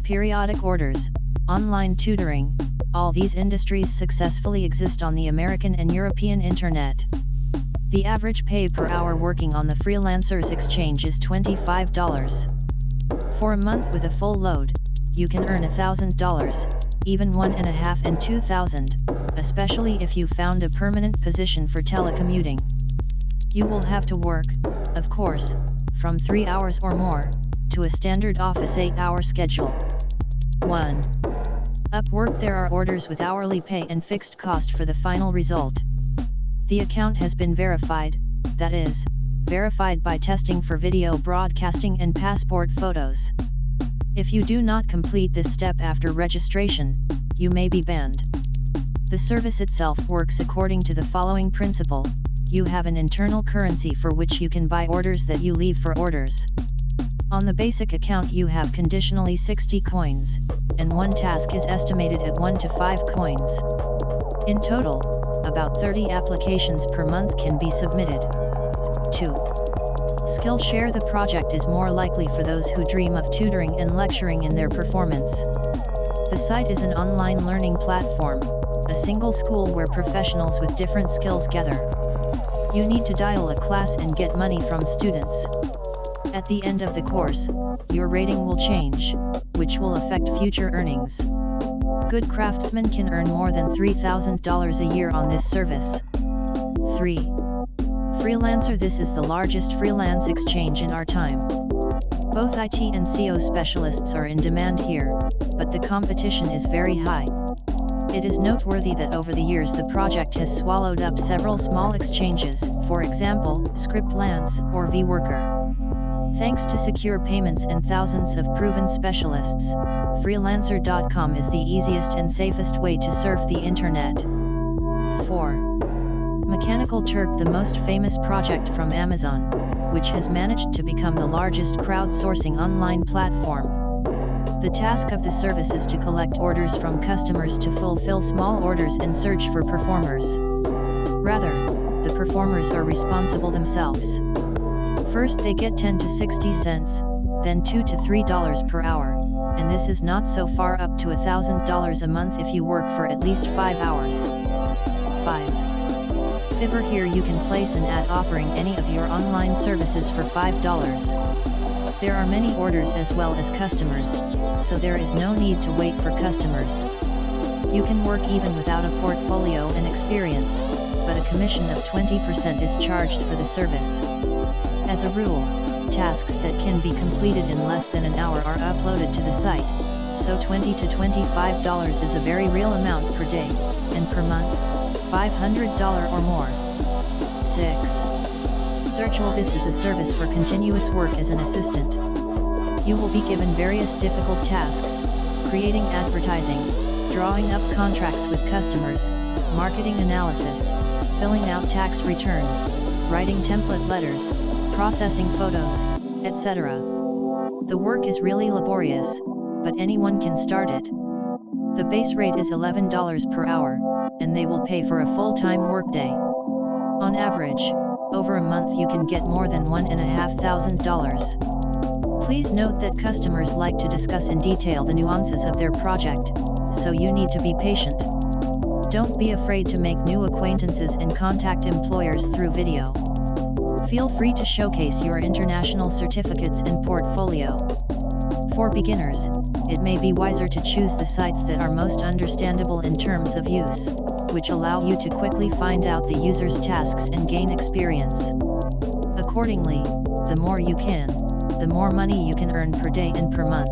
periodic orders, online tutoring, all these industries successfully exist on the American and European internet. The average pay per hour working on the freelancers exchange is $25. For a month with a full load, you can earn $1,000, even $1,500 and $2,000, especially if you found a permanent position for telecommuting. You will have to work, of course, from 3 hours or more, to a standard office 8-hour schedule. 1. Upwork. There are orders with hourly pay and fixed cost for the final result. The account has been verified, that is, verified by testing for video broadcasting and passport photos. If you do not complete this step after registration, you may be banned. The service itself works according to the following principle: you have an internal currency for which you can buy orders that you leave for orders. On the basic account you have conditionally 60 coins, and one task is estimated at 1 to 5 coins. In total, about 30 applications per month can be submitted. 2. Skillshare. The project is more likely for those who dream of tutoring and lecturing in their performance. The site is an online learning platform, a single school where professionals with different skills gather. You need to dial a class and get money from students. At the end of the course, your rating will change, which will affect future earnings. Good craftsmen can earn more than $3,000 a year on this service. 3. Freelancer. This is the largest freelance exchange in our time. Both IT and SEO specialists are in demand here, but the competition is very high. It is noteworthy that over the years the project has swallowed up several small exchanges, for example, Scriptlance or VWorker. Thanks to secure payments and thousands of proven specialists, freelancer.com is the easiest and safest way to surf the internet. 4. Mechanical Turk. The most famous project from Amazon, which has managed to become the largest crowdsourcing online platform. The task of the service is to collect orders from customers to fulfill small orders and search for performers. Rather, the performers are responsible themselves. First they get 10 to 60 cents, then $2 to $3 per hour, and this is not so far up to $1,000 a month if you work for at least 5 hours. 5. Fiverr. Here you can place an ad offering any of your online services for $5. There are many orders as well as customers, so there is no need to wait for customers. You can work even without a portfolio and experience, but a commission of 20% is charged for the service. As a rule, tasks that can be completed in less than an hour are uploaded to the site, so $20 to $25 is a very real amount per day, and per month, $500 or more. 6. Searchable. This is a service for continuous work as an assistant. You will be given various difficult tasks: creating advertising, drawing up contracts with customers, marketing analysis, filling out tax returns, writing template letters, processing photos, etc. The work is really laborious, but anyone can start it. The base rate is $11 per hour, and they will pay for a full-time workday. On average, over a month you can get more than $1,500. Please note that customers like to discuss in detail the nuances of their project, so you need to be patient. Don't be afraid to make new acquaintances and contact employers through video. Feel free to showcase your international certificates and portfolio. For beginners, it may be wiser to choose the sites that are most understandable in terms of use, which allow you to quickly find out the user's tasks and gain experience. Accordingly, the more you can, the more money you can earn per day and per month.